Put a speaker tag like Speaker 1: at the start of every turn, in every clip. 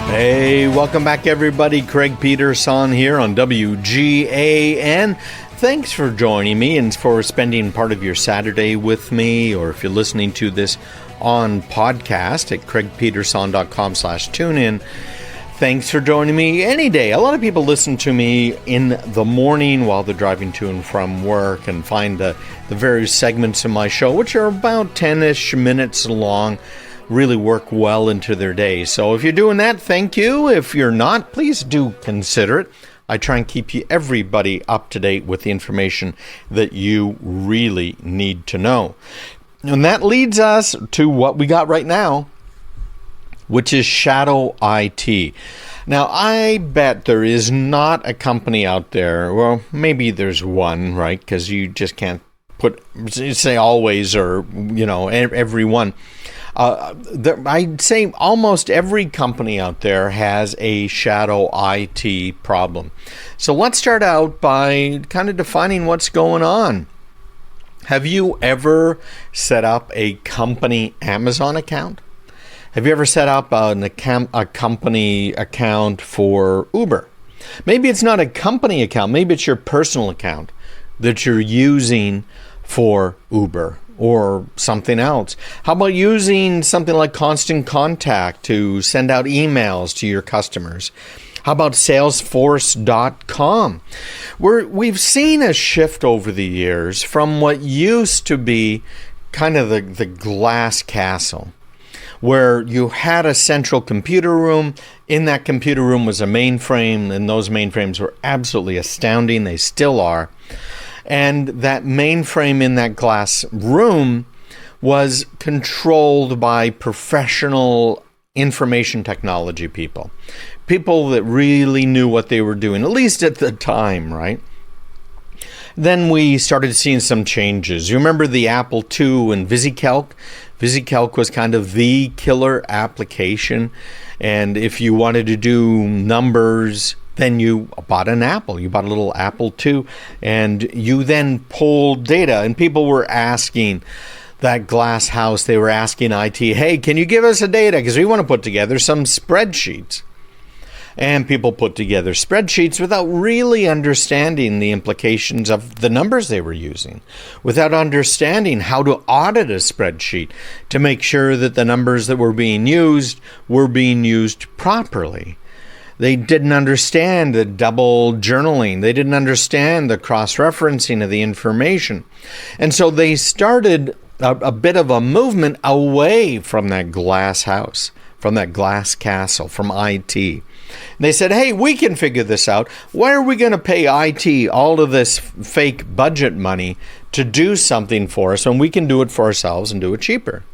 Speaker 1: Hey, welcome back everybody. Craig Peterson here on WGAN. Thanks for joining me and for spending part of your Saturday with me, or if you're listening to this on podcast at craigpeterson.com/tunein. Thanks for joining me any day. A lot of people listen to me in the morning while they're driving to and from work and find the various segments of my show, which are about 10-ish minutes long, really work well into their day. So if you're doing that, thank you. If you're not, please do consider it. I try and keep everybody up to date with the information that you really need to know. And that leads us to what we got right now, which is ShadowIT. Now, I bet there is not a company out there, well, maybe there's one, right? Because you just can't say always or, everyone. I'd say almost every company out there has a ShadowIT problem. So let's start out by kind of defining what's going on. Have you ever set up a company Amazon account? Have you ever set up a company account for Uber? Maybe it's not a company account. Maybe it's your personal account that you're using for Uber or something else. How about using something like Constant Contact to send out emails to your customers? How about Salesforce.com? We've seen a shift over the years from what used to be kind of the glass castle, where you had a central computer room. In that computer room was a mainframe, and those mainframes were absolutely astounding. They still are. And that mainframe in that glass room was controlled by professional information technology people that really knew what they were doing, at least at the time, right? Then we started seeing some changes. You remember the Apple II and VisiCalc? VisiCalc was kind of the killer application. And if you wanted to do numbers, then you bought an Apple. You bought a little Apple II, and you then pulled data. And people were asking that glass house, they were asking IT, hey, can you give us a data? Because we want to put together some spreadsheets. And people put together spreadsheets without really understanding the implications of the numbers they were using, without understanding how to audit a spreadsheet to make sure that the numbers that were being used properly. They didn't understand the double journaling. They didn't understand the cross-referencing of the information. And so they started a bit of a movement away from that glass house, from that glass castle, from IT. They said, hey, we can figure this out. Why are we going to pay IT all of this fake budget money to do something for us when we can do it for ourselves and do it cheaper?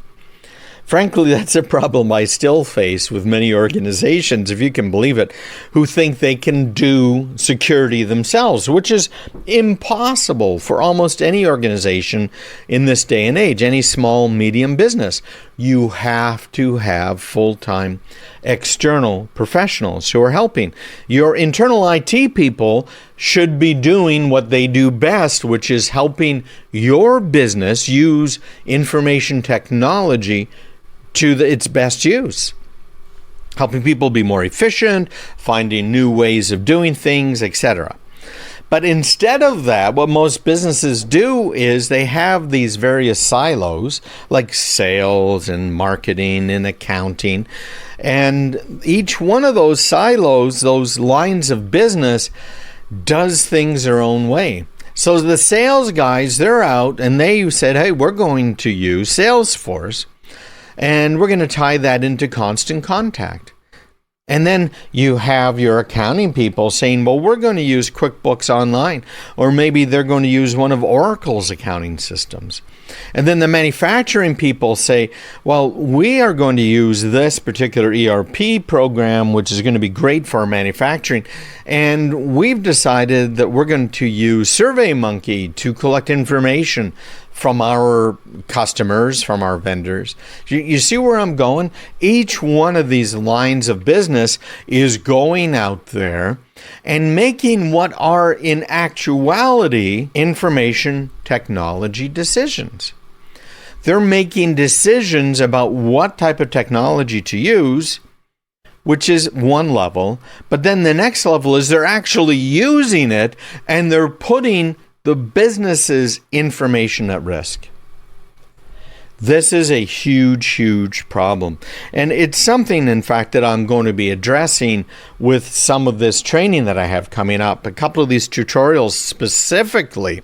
Speaker 1: Frankly, that's a problem I still face with many organizations, if you can believe it, who think they can do security themselves, which is impossible for almost any organization in this day and age, any small, medium business. You have to have full-time external professionals who are helping. Your internal IT people should be doing what they do best, which is helping your business use information technology to its best use, helping people be more efficient, finding new ways of doing things, etc. But instead of that, what most businesses do is they have these various silos like sales and marketing and accounting. And each one of those silos, those lines of business, does things their own way. So the sales guys, they're out and they said, hey, we're going to use Salesforce. And we're going to tie that into Constant Contact. And then you have your accounting people saying, well, we're going to use QuickBooks Online, or maybe they're going to use one of Oracle's accounting systems. And then the manufacturing people say, well, we are going to use this particular ERP program, which is going to be great for our manufacturing. And we've decided that we're going to use SurveyMonkey to collect information from our customers, from our vendors. You see where I'm going? Each one of these lines of business is going out there and making what are in actuality information technology decisions. They're making decisions about what type of technology to use which is one level. But then the next level is they're actually using it and they're putting the business's information at risk. This is a huge, huge problem. And it's something, in fact, that I'm going to be addressing with some of this training that I have coming up. A couple of these tutorials specifically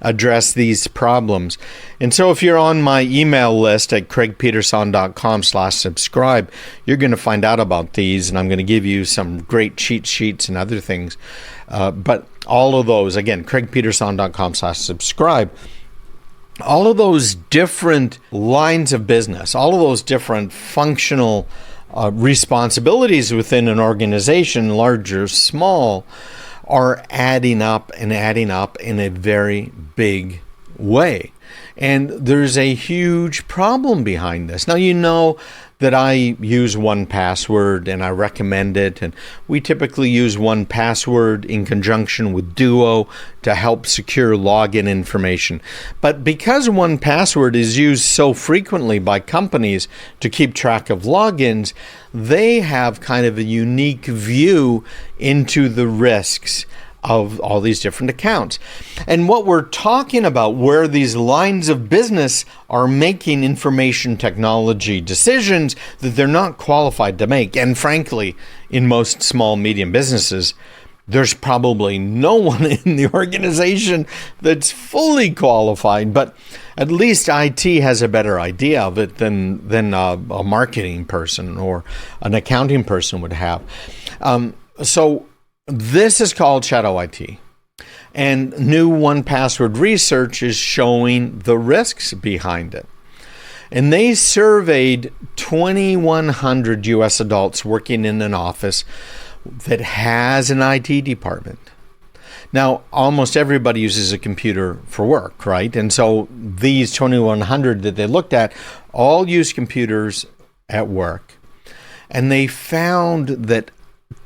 Speaker 1: address these problems. And so if you're on my email list at craigpeterson.com/subscribe, you're going to find out about these, and I'm going to give you some great cheat sheets and other things. But all of those, again, craigpeterson.com/subscribe. All of those different lines of business, all of those different functional responsibilities within an organization, large or small, are adding up in a very big way. And there's a huge problem behind this. Now, you know that I use 1Password and I recommend it. And we typically use 1Password in conjunction with Duo to help secure login information. But because 1Password is used so frequently by companies to keep track of logins, they have kind of a unique view into the risks of all these different accounts. And what we're talking about, where these lines of business are making information technology decisions that they're not qualified to make. And frankly, in most small, medium businesses, there's probably no one in the organization that's fully qualified, but at least IT has a better idea of it than a marketing person or an accounting person would have. So this is called ShadowIT, and new 1Password research is showing the risks behind it. And they surveyed 2,100 U.S. adults working in an office that has an IT department. Now, almost everybody uses a computer for work, right? And so these 2,100 that they looked at all use computers at work. And they found that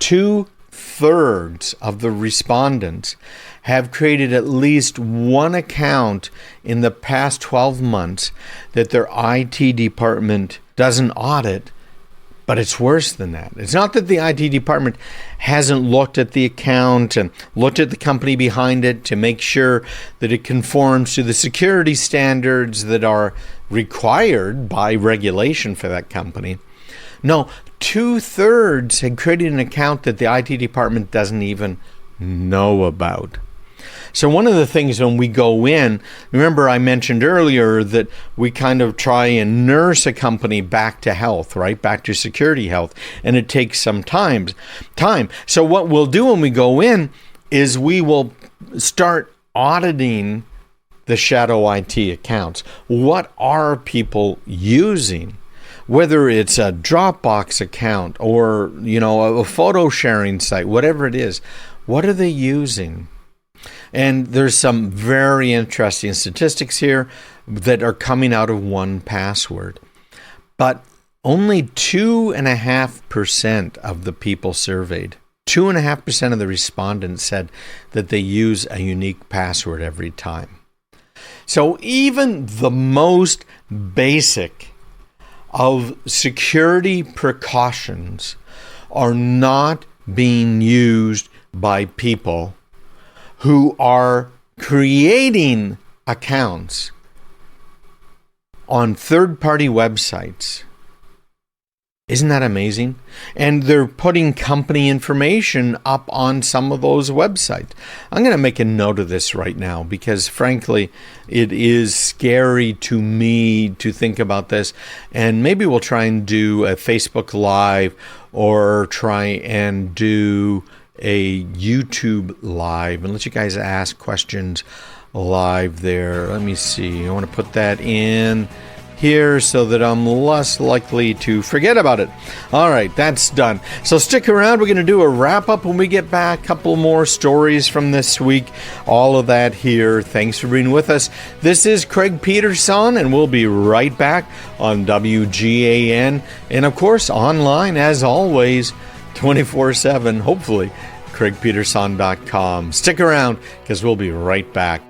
Speaker 1: 2/3 of the respondents have created at least one account in the past 12 months that their IT department doesn't audit, but it's worse than that. It's not that the IT department hasn't looked at the account and looked at the company behind it to make sure that it conforms to the security standards that are required by regulation for that company. No, 2/3 had created an account that the IT department doesn't even know about. So one of the things when we go in, remember I mentioned earlier that we kind of try and nurse a company back to health, right? Back to security health. And it takes some time. So what we'll do when we go in is we will start auditing the ShadowIT accounts. What are people using? Whether it's a Dropbox account or, a photo sharing site, whatever it is, what are they using? And there's some very interesting statistics here that are coming out of 1Password. But only 2.5% of the people surveyed, 2.5% of the respondents said that they use a unique password every time. So even the most basic of security precautions are not being used by people who are creating accounts on third-party websites. Isn't that amazing? And they're putting company information up on some of those websites. I'm going to make a note of this right now because, frankly, it is scary to me to think about this. And maybe we'll try and do a Facebook Live or try and do a YouTube Live and let you guys ask questions live there. Let me see. I want to put that in here so that I'm less likely to forget about it. All right, that's done. So stick around. We're going to do a wrap up when we get back. A couple more stories from this week. All of that here. Thanks for being with us. This is Craig Peterson, and we'll be right back on WGAN. And of course, online as always, 24/7, hopefully, craigpeterson.com. Stick around because we'll be right back.